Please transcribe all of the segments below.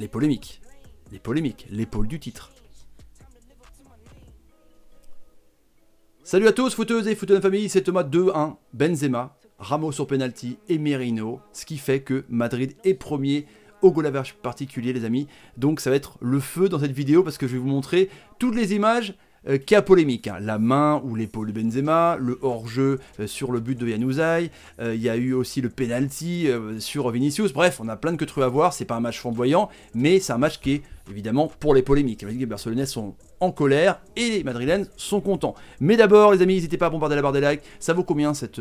les polémiques, l'épaule du titre. Salut à tous, footeuses et footeux de la famille, c'est Thomas 2-1, Benzema, Ramos sur penalty et Merino, ce qui fait que Madrid est premier au goal average particulier les amis. Donc ça va être le feu dans cette vidéo parce que je vais vous montrer toutes les images qui a polémique, hein. La main ou l'épaule de Benzema, le hors-jeu sur le but de Januzaj, il y a eu aussi le penalty sur Vinicius, bref, on a plein de queutrues à voir, c'est pas un match flamboyant, mais c'est un match qui est évidemment pour les polémiques. Les Barcelonais sont en colère et les Madrilènes sont contents. Mais d'abord les amis, n'hésitez pas à bombarder la barre des likes, ça vaut combien cette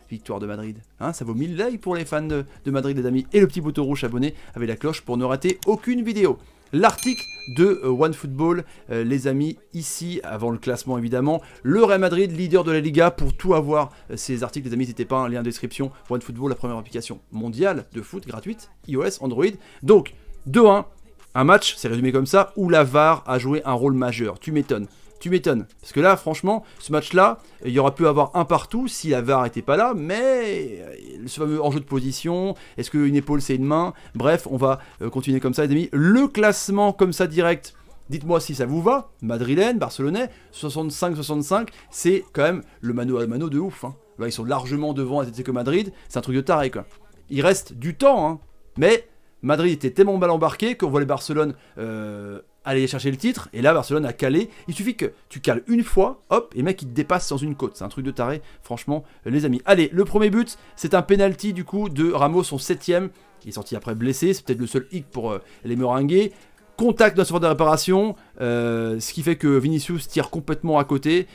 victoire de Madrid, hein? Ça vaut 1000 likes pour les fans de Madrid les amis, et le petit bouton rouge abonné avec la cloche pour ne rater aucune vidéo. L'article de OneFootball, les amis, ici, avant le classement évidemment, le Real Madrid, leader de la Liga. Pour tout avoir, ces articles, les amis, n'hésitez pas, un lien en description. OneFootball, la première application mondiale de foot gratuite, iOS, Android. Donc, 2-1, un match, c'est résumé comme ça, où la VAR a joué un rôle majeur. Tu m'étonnes. Tu m'étonnes. Parce que là, franchement, ce match-là, il y aurait pu avoir un partout si la VAR n'était pas là, mais ce fameux hors-jeu de position, est-ce qu'une épaule c'est une main? Bref, on va continuer comme ça les amis. Le classement comme ça direct, dites-moi si ça vous va. Madrilène, Barcelonais, 65-65, c'est quand même le mano à mano de ouf, hein. Là, ils sont largement devant Atlético Madrid, c'est un truc de taré quoi. Il reste du temps, hein, mais Madrid était tellement mal embarqué qu'on voit les Barcelone aller chercher le titre, et là Barcelone a calé. Il suffit que tu cales une fois, hop, et mec il te dépasse dans une côte. C'est un truc de taré, franchement, les amis. Allez, le premier but, c'est un penalty du coup de Ramos, son 7ème. Il est sorti après blessé, c'est peut-être le seul hic pour les meringues. Contact dans la surface de réparation, ce qui fait que Vinicius tire complètement à côté.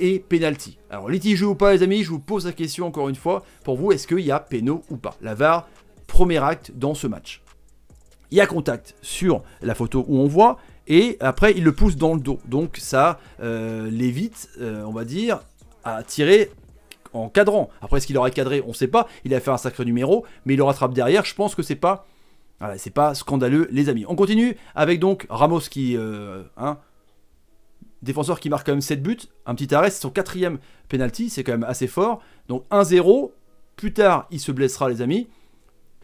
Et penalty. Alors litigeux ou pas les amis, je vous pose la question encore une fois. Pour vous, est-ce qu'il y a péno ou pas? La VAR, premier acte dans ce match. Il y a contact sur la photo où on voit, et après il le pousse dans le dos. Donc ça l'évite, on va dire, à tirer en cadrant. Après est-ce qu'il aurait cadré, on ne sait pas. Il a fait un sacré numéro, mais il le rattrape derrière. Je pense que c'est pas, voilà, c'est pas scandaleux les amis. On continue avec donc Ramos qui, défenseur qui marque quand même 7 buts. Un petit arrêt, c'est son 4ème penalty, c'est quand même assez fort. Donc 1-0, plus tard il se blessera les amis.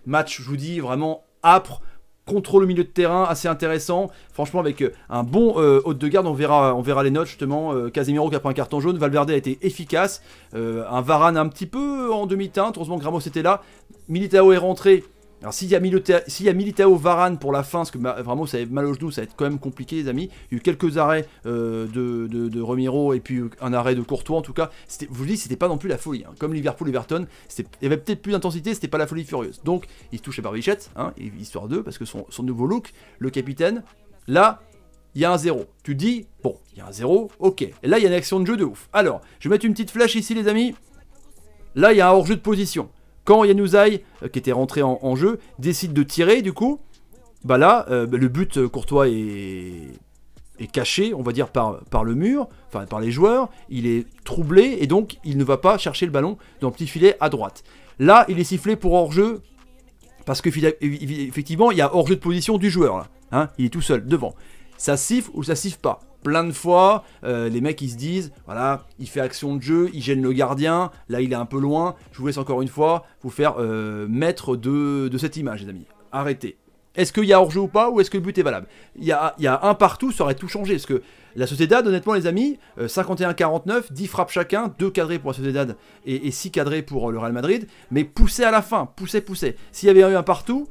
Match, je vous dis, vraiment âpre. Contrôle au milieu de terrain, assez intéressant. Franchement, avec un bon hôte de garde, on verra les notes justement. Casemiro qui a pris un carton jaune. Valverde a été efficace. Un Varane un petit peu en demi-teinte. Heureusement que Ramos était là. Militao est rentré. Alors s'il y a Militao Varane pour la fin, parce que vraiment ça avait mal au genou, ça va être quand même compliqué les amis. Il y a eu quelques arrêts de Romero et puis un arrêt de Courtois en tout cas. Je vous dis, c'était pas non plus la folie, hein. Comme Liverpool-Everton, il y avait peut-être plus d'intensité, c'était pas la folie furieuse. Donc il se touche à Barbichette, hein, histoire d'eux, parce que son nouveau look, le capitaine, là, il y a un 0. Tu dis, bon, il y a un 0, ok. Et là, il y a une action de jeu de ouf. Alors, je vais mettre une petite flèche ici les amis. Là, il y a un hors-jeu de position. Quand Januzaj, qui était rentré en jeu, décide de tirer, du coup, bah là, le but Courtois est caché, on va dire, par le mur, enfin par les joueurs. Il est troublé et donc il ne va pas chercher le ballon dans le petit filet à droite. Là, il est sifflé pour hors-jeu parce que effectivement, il y a hors-jeu de position du joueur là, hein, il est tout seul devant. Ça siffle ou ça siffle pas. Plein de fois, les mecs ils se disent, voilà, il fait action de jeu, il gêne le gardien, là il est un peu loin, je vous laisse encore une fois vous faire maître de cette image les amis. Arrêtez. Est-ce qu'il y a hors-jeu ou pas, ou est-ce que le but est valable? Il y a un partout, ça aurait tout changé, parce que la Sociedad, honnêtement les amis, 51-49, 10 frappes chacun, 2 cadrés pour la Sociedad et 6 cadrés pour le Real Madrid, mais poussez à la fin, poussez. S'il y avait eu un partout,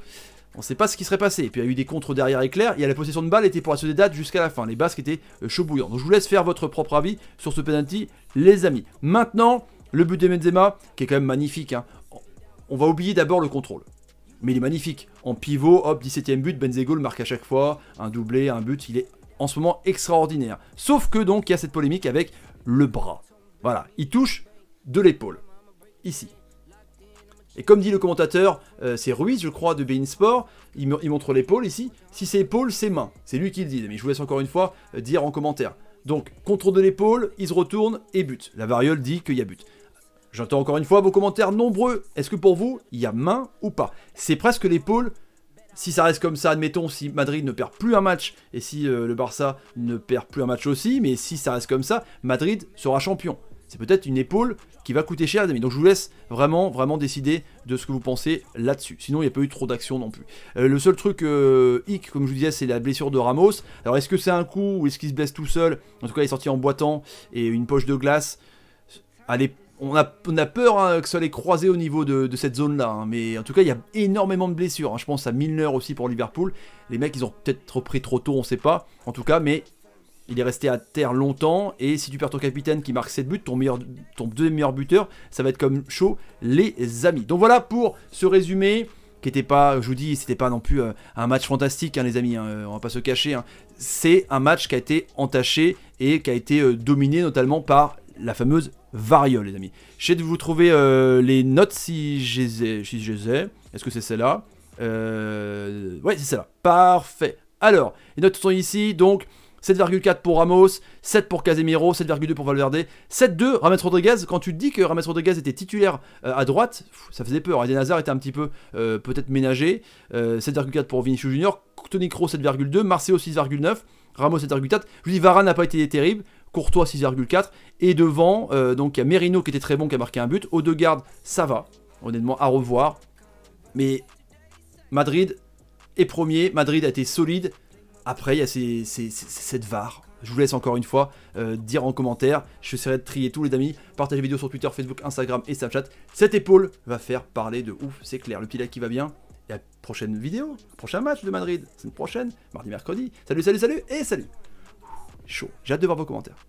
on ne sait pas ce qui serait passé. Et puis il y a eu des contres derrière éclairs. Il y a la possession de balle était pour la Sociedad jusqu'à la fin. Les Basques étaient chaud bouillants. Donc je vous laisse faire votre propre avis sur ce penalty, les amis. Maintenant, le but de Benzema, qui est quand même magnifique, hein. On va oublier d'abord le contrôle. Mais il est magnifique. En pivot, hop, 17ème but, Benzema le marque à chaque fois. Un doublé, un but, il est en ce moment extraordinaire. Sauf que donc, il y a cette polémique avec le bras. Voilà, il touche de l'épaule. Ici. Et comme dit le commentateur, c'est Ruiz, je crois, de beIN Sport, il montre l'épaule ici. Si c'est épaule, c'est main. C'est lui qui le dit, mais je vous laisse encore une fois dire en commentaire. Donc, contrôle de l'épaule, il se retourne et but. La variole dit qu'il y a but. J'entends encore une fois vos commentaires nombreux. Est-ce que pour vous, il y a main ou pas? C'est presque l'épaule. Si ça reste comme ça, admettons, si Madrid ne perd plus un match, et si le Barça ne perd plus un match aussi, mais si ça reste comme ça, Madrid sera champion. c'est peut-être une épaule qui va coûter cher les amis. Donc je vous laisse vraiment décider de ce que vous pensez là-dessus. Sinon il n'y a pas eu trop d'action non plus. Le seul truc hic, comme je vous disais, c'est la blessure de Ramos. Alors est-ce que c'est un coup ou est-ce qu'il se blesse tout seul? En tout cas il est sorti en boitant et une poche de glace. Allez, on a peur hein, que ça allait croiser au niveau de cette zone-là. Hein. Mais en tout cas il y a énormément de blessures. Hein. Je pense à Milner aussi pour Liverpool. Les mecs ils ont peut-être repris trop tôt, on ne sait pas. En tout cas mais... il est resté à terre longtemps, et si tu perds ton capitaine qui marque 7 buts, ton deuxième meilleur buteur, ça va être comme chaud, les amis. Donc voilà pour ce résumé, qui n'était pas, je vous dis, c'était pas non plus un match fantastique, hein, les amis, hein, on va pas se cacher. Hein. C'est un match qui a été entaché, et qui a été dominé notamment par la fameuse variole, les amis. J'essaie de vous trouver les notes si je les ai. Est-ce que c'est celle-là? Ouais, c'est celle-là. Parfait. Alors, les notes sont ici, donc... 7,4 pour Ramos, 7 pour Casemiro, 7,2 pour Valverde, 7,2 James Rodriguez. Quand tu te dis que James Rodriguez était titulaire à droite, ça faisait peur. Eden Hazard était un petit peu peut-être ménagé. 7,4 pour Vinicius Junior, Toni Kroos 7,2, Marcelo 6,9, Ramos 7,4. Je vous dis, Varane n'a pas été terrible, Courtois 6,4. Et devant, donc il y a Merino qui était très bon, qui a marqué un but. Odegaard, ça va, honnêtement, à revoir. Mais Madrid est premier, Madrid a été solide. Après, il y a cette VAR. Je vous laisse encore une fois dire en commentaire. J'essaierai de trier tous les amis. Partagez la vidéo sur Twitter, Facebook, Instagram et Snapchat. Cette épaule va faire parler de ouf, c'est clair. Le pied qui va bien. Et à la prochaine vidéo, prochain match de Madrid. C'est une prochaine, mardi, mercredi. Salut et salut. Chaud. J'ai hâte de voir vos commentaires.